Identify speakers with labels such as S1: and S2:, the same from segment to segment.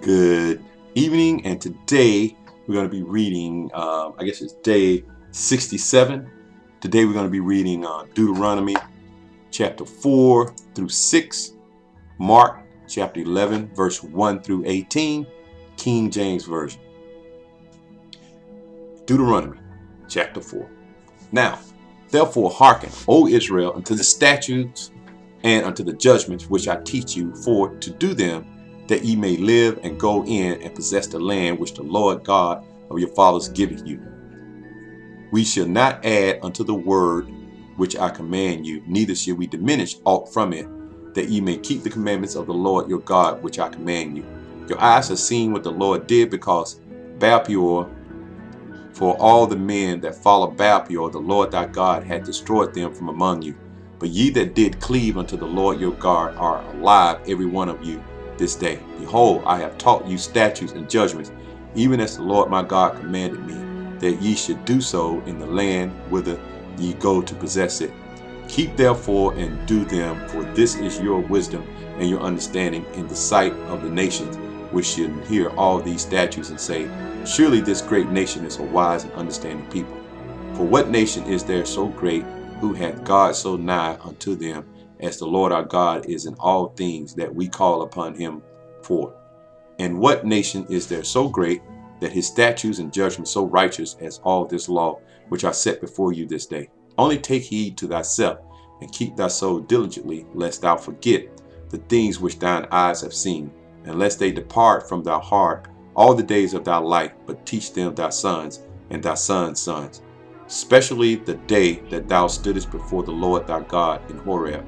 S1: Good evening, and today we're going to be reading, I guess it's day 67. Today we're going to be reading Deuteronomy chapter 4 through 6, Mark chapter 11, verse 1 through 18, King James Version. Deuteronomy chapter 4. Now, therefore hearken, O Israel, unto the statutes and unto the judgments which I teach you, for to do them, that ye may live and go in and possess the land which the Lord God of your fathers giveth you. We shall not add unto the word which I command you, neither shall we diminish aught from it, that ye may keep the commandments of the Lord your God which I command you. Your eyes have seen what the Lord did, because Baal-peor, for all the men that follow Baal-peor, the Lord thy God had destroyed them from among you. But ye that did cleave unto the Lord your God are alive, every one of you, this day. Behold, I have taught you statutes and judgments, even as the Lord my God commanded me, that ye should do so in the land whither ye go to possess it. Keep therefore and do them, for this is your wisdom and your understanding in the sight of the nations, which shall hear all these statutes and say, surely this great nation is a wise and understanding people. For what nation is there so great, who hath God so nigh unto them, as the Lord our God is in all things that we call upon him for? And what nation is there so great, that his statutes and judgments so righteous as all this law which I set before you this day? Only take heed to thyself, and keep thy soul diligently, lest thou forget the things which thine eyes have seen, and lest they depart from thy heart all the days of thy life, but teach them thy sons and thy sons' sons, especially the day that thou stoodest before the Lord thy God in Horeb,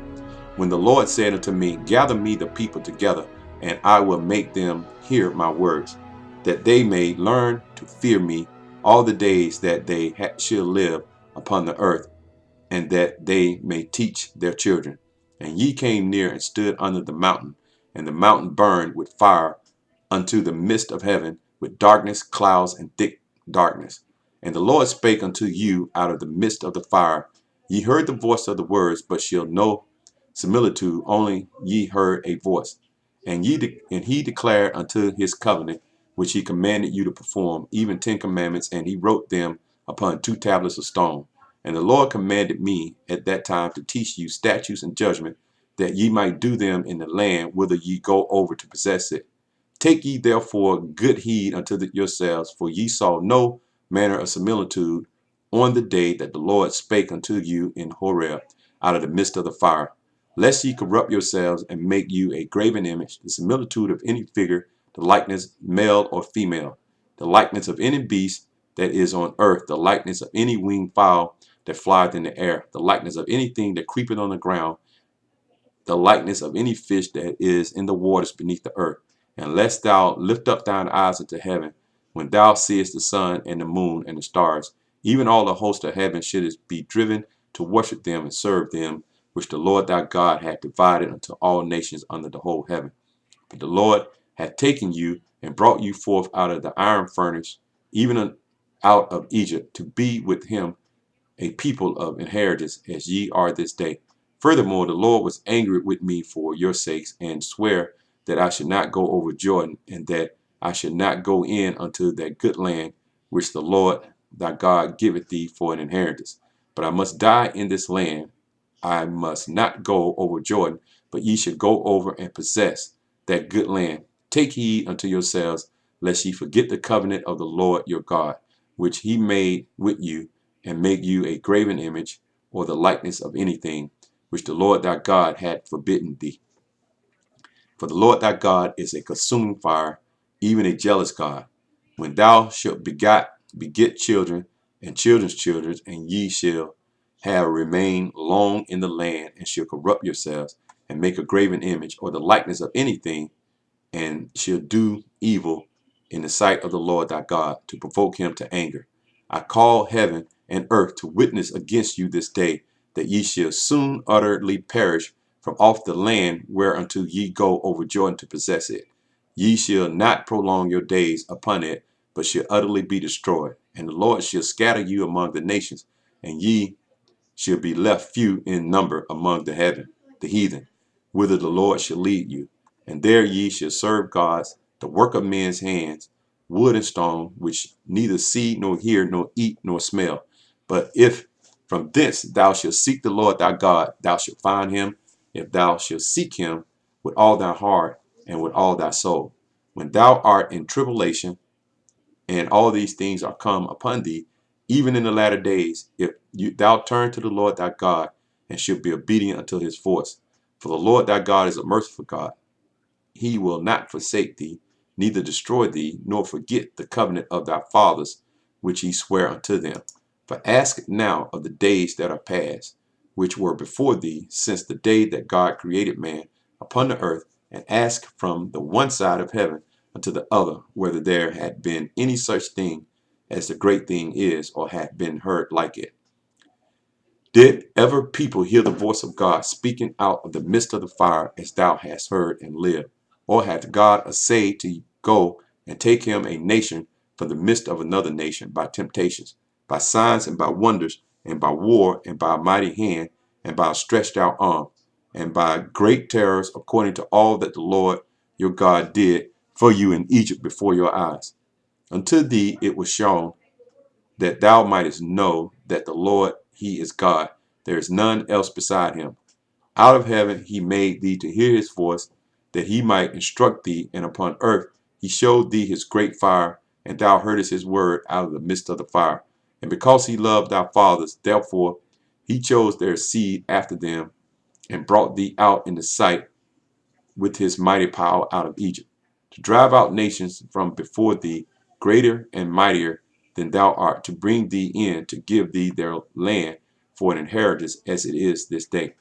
S1: when the Lord said unto me, gather me the people together, and I will make them hear my words, that they may learn to fear me all the days that they shall live upon the earth, and that they may teach their children. And ye came near and stood under the mountain, and the mountain burned with fire unto the midst of heaven, with darkness, clouds, and thick darkness. And the Lord spake unto you out of the midst of the fire. Ye heard the voice of the words, but shall no similitude, only ye heard a voice. And he declared unto his covenant, which he commanded you to perform, even 10 commandments, and he wrote them upon 2 tablets of stone. And the Lord commanded me at that time to teach you statutes and judgment, that ye might do them in the land whither ye go over to possess it. Take ye therefore good heed unto yourselves, for ye saw no manner of similitude on the day that the Lord spake unto you in Horeb out of the midst of the fire, lest ye corrupt yourselves and make you a graven image, the similitude of any figure, the likeness male or female, the likeness of any beast that is on earth, the likeness of any winged fowl that flieth in the air, the likeness of anything that creepeth on the ground, the likeness of any fish that is in the waters beneath the earth. And lest thou lift up thine eyes into heaven, when thou seest the sun and the moon and the stars, even all the host of heaven, shouldest be driven to worship them and serve them, which the Lord thy God hath divided unto all nations under the whole heaven. But the Lord hath taken you and brought you forth out of the iron furnace, even out of Egypt, to be with him a people of inheritance, as ye are this day. Furthermore, the Lord was angry with me for your sakes, and sware that I should not go over Jordan, and that I should not go in unto that good land which the Lord thy God giveth thee for an inheritance. But I must die in this land. I must not go over Jordan, but ye should go over and possess that good land. Take heed unto yourselves, lest ye forget the covenant of the Lord your God, which he made with you, and make you a graven image, or the likeness of anything, which the Lord thy God had forbidden thee. For the Lord thy God is a consuming fire, even a jealous God. When thou shalt beget children and children's children, and ye shall have remained long in the land, and shall corrupt yourselves, and make a graven image, or the likeness of anything, and shall do evil in the sight of the Lord thy God, to provoke him to anger. I call heaven and earth to witness against you this day, that ye shall soon utterly perish from off the land whereunto ye go over Jordan to possess it. Ye shall not prolong your days upon it, but shall utterly be destroyed. And the Lord shall scatter you among the nations, and ye shall be left few in number among the heathen, whither the Lord shall lead you. And there ye shall serve gods the work of men's hands, wood and stone, which neither see nor hear nor eat nor smell. But if from thence thou shalt seek the Lord thy God, thou shalt find him, if thou shalt seek him with all thy heart and with all thy soul. When thou art in tribulation, and all these things are come upon thee, even in the latter days, if thou turn to the Lord thy God, and shalt be obedient unto his voice. For the Lord thy God is a merciful God. He will not forsake thee, neither destroy thee, nor forget the covenant of thy fathers, which he sware unto them. For ask now of the days that are past, which were before thee, since the day that God created man upon the earth, and ask from the one side of heaven unto the other, whether there had been any such thing as the great thing is, or had been heard like it. Did ever people hear the voice of God speaking out of the midst of the fire, as thou hast heard and lived? Or hath God essayed to go and take him a nation from the midst of another nation by temptations, by signs and by wonders, and by war, and by a mighty hand, and by a stretched out arm, and by great terrors, according to all that the Lord your God did for you in Egypt before your eyes? Unto thee it was shown that thou mightest know that the Lord, he is God. There is none else beside him. Out of heaven he made thee to hear his voice, that he might instruct thee, and upon earth he showed thee his great fire, and thou heardest his word out of the midst of the fire. And because he loved thy fathers, therefore he chose their seed after them, and brought thee out in the sight with his mighty power out of Egypt, to drive out nations from before thee, greater and mightier than thou art, to bring thee in, to give thee their land for an inheritance, as it is this day.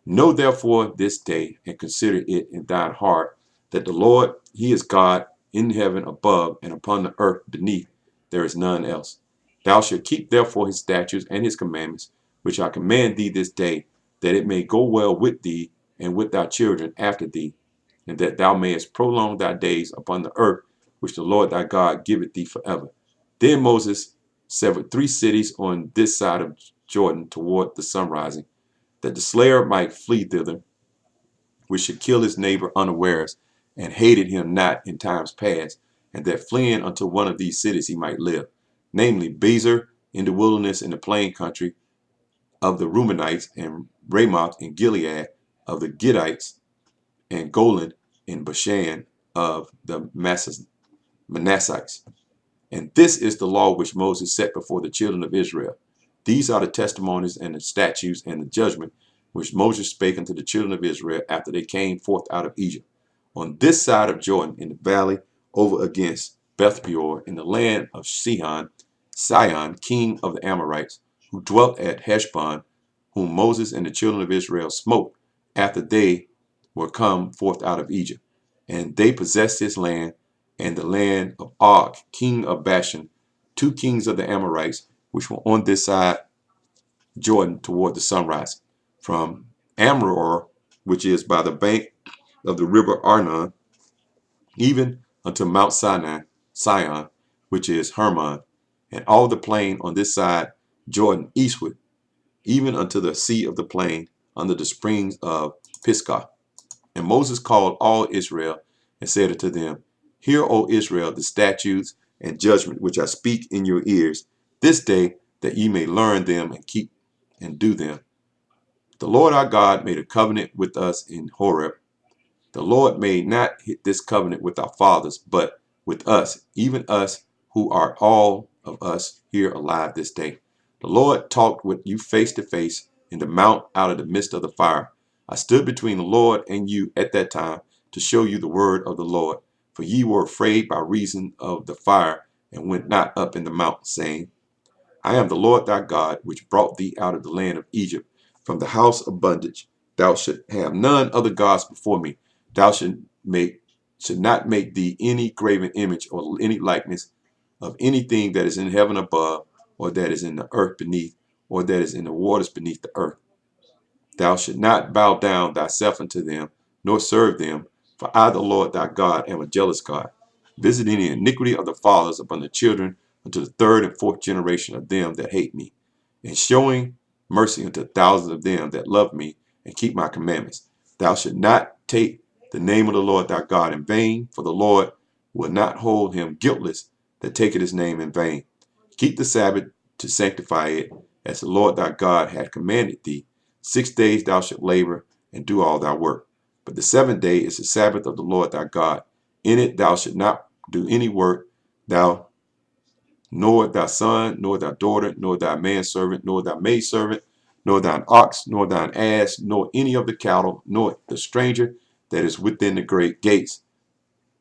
S1: Know therefore this day, and consider it in thine heart, that the Lord, he is God, in heaven above, and upon the earth beneath. There is none else. Thou shalt keep therefore his statutes and his commandments, which I command thee this day, that it may go well with thee, and with thy children after thee, and that thou mayest prolong thy days upon the earth, which the Lord thy God giveth thee forever. Then Moses severed 3 cities on this side of Jordan toward the sunrising, that the slayer might flee thither, which should kill his neighbor unawares, and hated him not in times past, and that fleeing unto one of these cities he might live, namely Bezer in the wilderness in the plain country of the Reubenites, and Ramoth in Gilead of the Gittites, and Golan in Bashan of the Manassites. And this is the law which Moses set before the children of Israel. These are the testimonies and the statutes and the judgment which Moses spake unto the children of Israel after they came forth out of Egypt, on this side of Jordan, in the valley over against Beth Peor, in the land of Sihon, king of the Amorites, who dwelt at Heshbon, whom Moses and the children of Israel smote after they were come forth out of Egypt. And they possessed his land, and the land of Og, king of Bashan, 2 kings of the Amorites, which were on this side Jordan toward the sunrise, from Amror, which is by the bank of the river Arnon, even unto Mount Sion, which is Hermon, and all the plain on this side Jordan eastward, even unto the sea of the plain, under the springs of Pisgah. And Moses called all Israel, and said unto them, Hear, O Israel, the statutes and judgment which I speak in your ears this day, that ye may learn them and keep and do them. The Lord our God made a covenant with us in Horeb. The Lord made not this covenant with our fathers, but with us, even us who are all of us here alive this day. The Lord talked with you face to face in the mount out of the midst of the fire. I stood between the Lord and you at that time to show you the word of the Lord. For ye were afraid by reason of the fire, and went not up in the mount, saying, I am the Lord thy God, which brought thee out of the land of Egypt, from the house of bondage. Thou shalt have none other gods before me. Thou should not make thee any graven image or any likeness of anything that is in heaven above, or that is in the earth beneath, or that is in the waters beneath the earth. Thou shalt not bow down thyself unto them, nor serve them, for I, the Lord thy God, am a jealous God, visiting the iniquity of the fathers upon the children unto the 3rd and 4th generation of them that hate me, and showing mercy unto thousands of them that love me and keep my commandments. Thou shalt not take the name of the Lord thy God in vain, for the Lord will not hold him guiltless that taketh his name in vain. Keep the Sabbath to sanctify it, as the Lord thy God hath commanded thee. 6 days thou shalt labor and do all thy work. But the 7th day is the Sabbath of the Lord thy God. In it thou shalt not do any work, thou, nor thy son, nor thy daughter, nor thy manservant, nor thy maidservant, nor thine ox, nor thine ass, nor any of the cattle, nor the stranger that is within the great gates,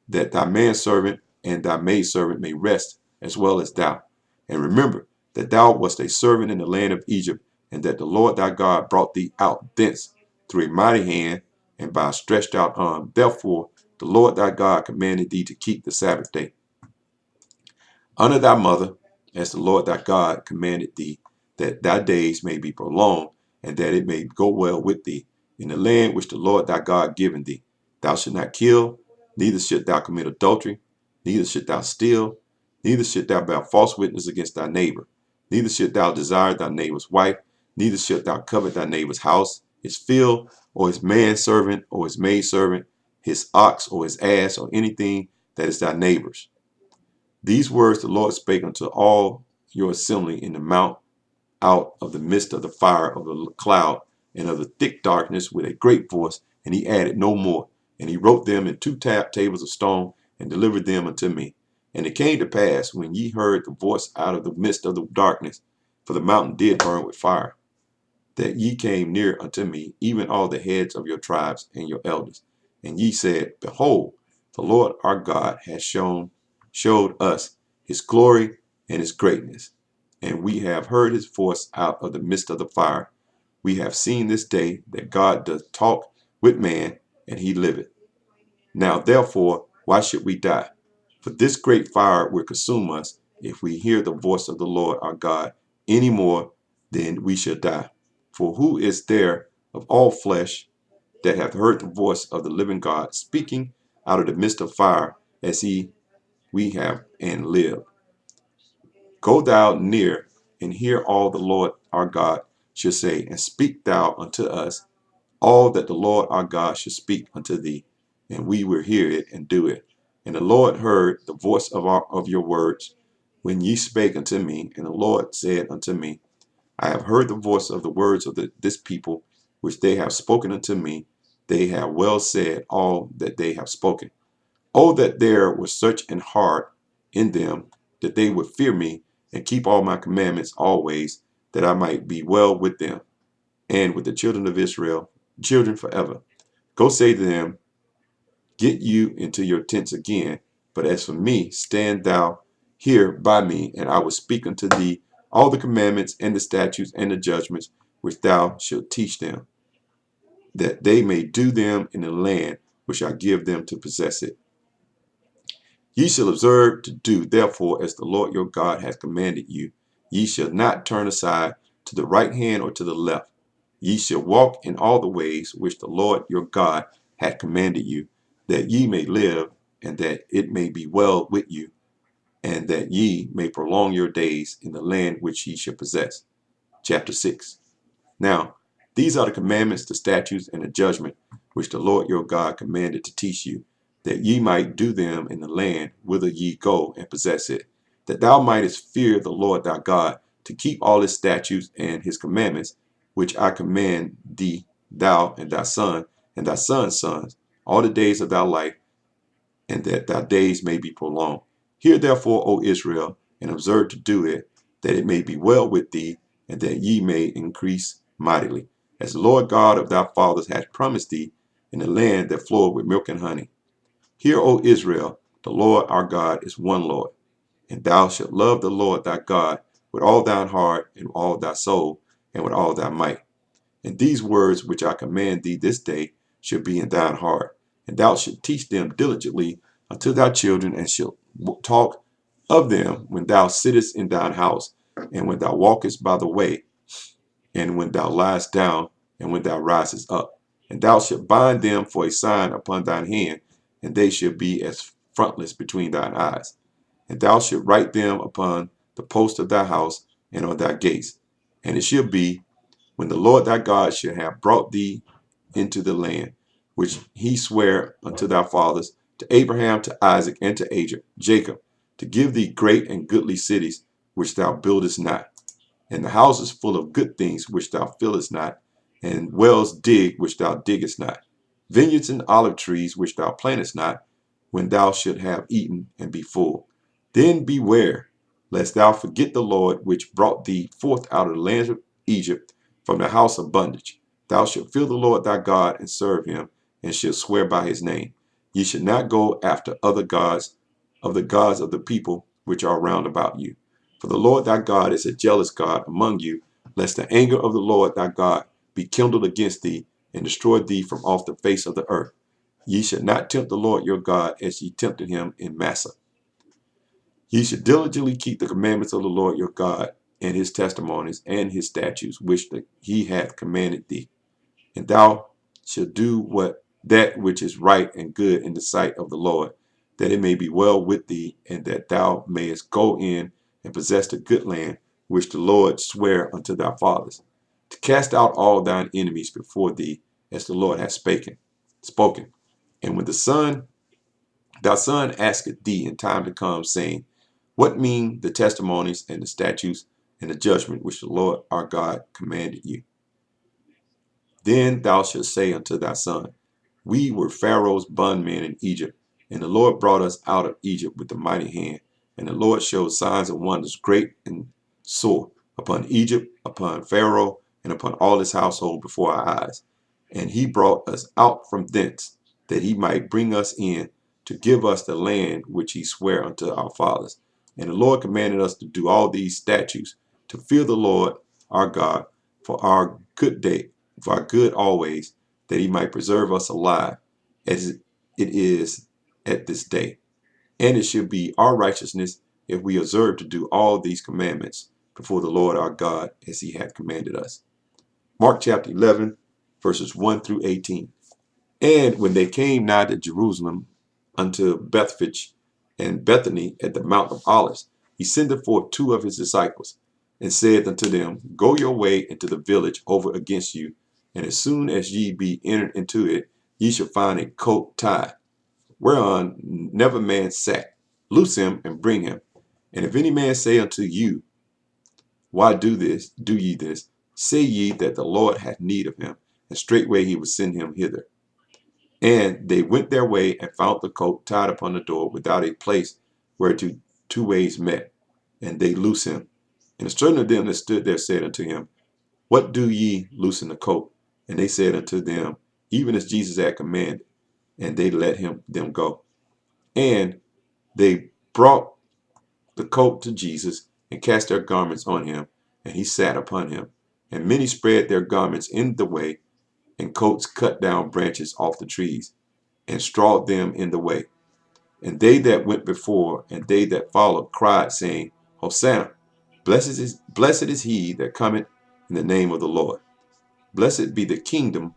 S1: that thy manservant and thy maidservant may rest, as well as thou. And remember that thou wast a servant in the land of Egypt, and that the Lord thy God brought thee out thence through a mighty hand and by a stretched out arm. Therefore the Lord thy God commanded thee to keep the Sabbath day. Honor thy mother, as the Lord thy God commanded thee, that thy days may be prolonged, and that it may go well with thee, in the land which the Lord thy God given thee. Thou shalt not kill, neither shalt thou commit adultery, neither shalt thou steal, neither shalt thou bear false witness against thy neighbor, neither shalt thou desire thy neighbor's wife, neither shalt thou covet thy neighbor's house, his field, or his manservant, or his maidservant, his ox, or his ass, or anything that is thy neighbor's. These words the Lord spake unto all your assembly in the mount out of the midst of the fire of the cloud and of the thick darkness with a great voice, and he added no more. And he wrote them in 2 tables of stone and delivered them unto me. And it came to pass, when ye heard the voice out of the midst of the darkness, for the mountain did burn with fire, that ye came near unto me, even all the heads of your tribes and your elders. And ye said, Behold, the Lord our God has showed us his glory and his greatness. And we have heard his voice out of the midst of the fire. We have seen this day that God doth talk with man, and he liveth. Now therefore, why should we die? For this great fire will consume us, if we hear the voice of the Lord our God any more, then we shall die. For who is there of all flesh that hath heard the voice of the living God speaking out of the midst of fire, as we have and live? Go thou near and hear all the Lord our God shall say, and speak thou unto us all that the Lord our God shall speak unto thee, and we will hear it and do it. And the Lord heard the voice of your words when ye spake unto me, and the Lord said unto me, I have heard the voice of the words of this people, which they have spoken unto me. They have well said all that they have spoken. Oh, that there was such an heart in them, that they would fear me and keep all my commandments always, that I might be well with them and with the children of Israel, children forever. Go say to them, Get you into your tents again. But as for me, stand thou here by me, and I will speak unto thee all the commandments and the statutes and the judgments which thou shalt teach them, that they may do them in the land which I give them to possess it. Ye shall observe to do, therefore, as the Lord your God hath commanded you. Ye shall not turn aside to the right hand or to the left. Ye shall walk in all the ways which the Lord your God hath commanded you, that ye may live, and that it may be well with you, and that ye may prolong your days in the land which ye shall possess. Chapter 6. Now, these are the commandments, the statutes, and the judgment which the Lord your God commanded to teach you, that ye might do them in the land whither ye go and possess it, that thou mightest fear the Lord thy God, to keep all his statutes and his commandments, which I command thee, thou and thy son and thy son's sons, all the days of thy life, and that thy days may be prolonged. Hear therefore, O Israel, and observe to do it, that it may be well with thee, and that ye may increase mightily, as the Lord God of thy fathers hath promised thee, in the land that floweth with milk and honey. Hear, O Israel, the Lord our God is one Lord, and thou shalt love the Lord thy God with all thine heart, and all thy soul, and with all thy might. And these words which I command thee this day shall be in thine heart, and thou shalt teach them diligently unto thy children, and shalt talk of them when thou sittest in thine house, and when thou walkest by the way, and when thou liest down, and when thou risest up. And thou shalt bind them for a sign upon thine hand, and they shall be as frontlets between thine eyes. And thou shalt write them upon the post of thy house and on thy gates. And it shall be, when the Lord thy God shall have brought thee into the land which he sware unto thy fathers to Abraham, to Isaac, and to Jacob, to give thee great and goodly cities, which thou buildest not, and the houses full of good things, which thou fillest not, and wells dig, which thou diggest not, vineyards and olive trees, which thou plantest not, when thou shalt have eaten and be full. Then beware, lest thou forget the Lord, which brought thee forth out of the land of Egypt, from the house of bondage. Thou shalt fear the Lord thy God, and serve him, and shalt swear by his name. Ye should not go after other gods, of the people which are round about you. For the Lord thy God is a jealous God among you, lest the anger of the Lord thy God be kindled against thee, and destroy thee from off the face of the earth. Ye should not tempt the Lord your God as ye tempted him in Massah. Ye should diligently keep the commandments of the Lord your God, and his testimonies, and his statutes, which he hath commanded thee. And thou shalt do that which is right and good in the sight of the Lord, that it may be well with thee, and that thou mayest go in and possess the good land which the Lord sware unto thy fathers, to cast out all thine enemies before thee, as the Lord hath spoken. And when thy son asketh thee in time to come, saying, What mean the testimonies and the statutes and the judgment which the Lord our God commanded you? Then thou shalt say unto thy son, We were Pharaoh's bondmen in Egypt, and the Lord brought us out of Egypt with a mighty hand. And the Lord showed signs and wonders great and sore upon Egypt, upon Pharaoh, and upon all his household before our eyes. And he brought us out from thence, that he might bring us in to give us the land which he sware unto our fathers. And the Lord commanded us to do all these statutes, to fear the Lord our God for our good always, that he might preserve us alive, as it is at this day. And it should be our righteousness if we observe to do all these commandments before the Lord our God, as he hath commanded us. Mark chapter 11, verses 1 through 18. And when they came nigh to Jerusalem, unto Bethphage and Bethany at the Mount of Olives, he sendeth forth two of his disciples, and said unto them, Go your way into the village over against you, and as soon as ye be entered into it, ye shall find a coat tied, whereon never man sat. Loose him and bring him. And if any man say unto you, Why do ye this? Say ye that the Lord hath need of him, and straightway he will send him hither. And they went their way and found the coat tied upon the door without a place where two ways met. And they loose him. And a certain of them that stood there said unto him, What do ye loosen the coat? And they said unto them, Even as Jesus had commanded. And they let them go. And they brought the coat to Jesus, and cast their garments on him, and he sat upon him. And many spread their garments in the way, and coats cut down branches off the trees, and strawed them in the way. And they that went before and they that followed cried, saying, Hosanna! Blessed is he that cometh in the name of the Lord. Blessed be the kingdom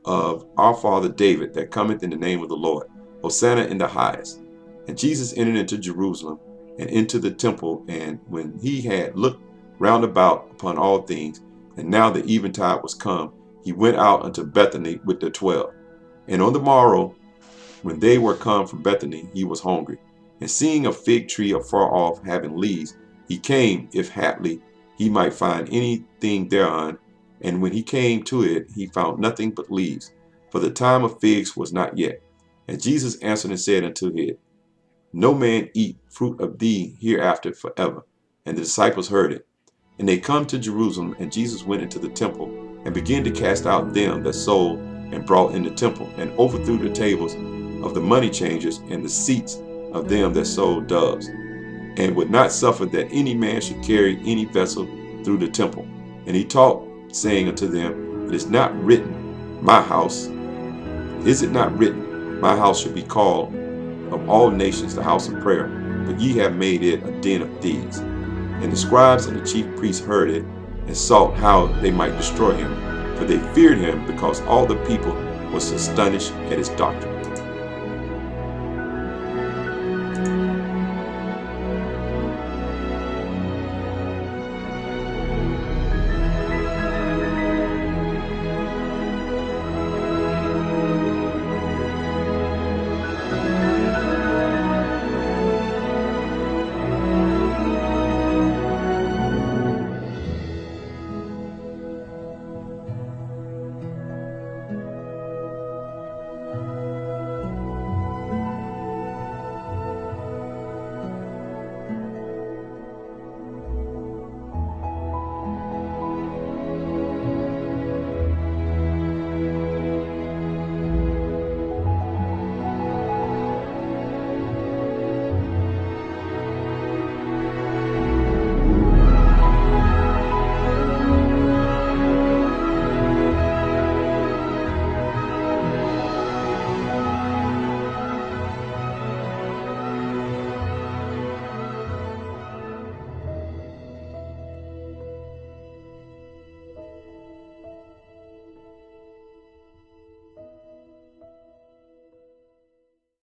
S1: of our father David that cometh in the name of the Lord. Hosanna in the highest. And Jesus entered into Jerusalem and into the temple, and when he had looked round about upon all things, and now the eventide was come, he went out unto Bethany with the 12. And on the morrow, when they were come from Bethany, he was hungry. And seeing a fig tree afar off having leaves, he came, if haply he might find anything thereon. And when he came to it, he found nothing but leaves, for the time of figs was not yet. And Jesus answered and said unto it, No man eat fruit of thee hereafter forever. And the disciples heard it. And they come to Jerusalem, and Jesus went into the temple, and began to cast out them that sold and brought in the temple, and overthrew the tables of the money changers and the seats of them that sold doves, and would not suffer that any man should carry any vessel through the temple. And he taught, saying unto them, Is it not written, My house should be called of all nations the house of prayer, but ye have made it a den of thieves. And the scribes and the chief priests heard it, and sought how they might destroy him, for they feared him, because all the people was astonished at his doctrine.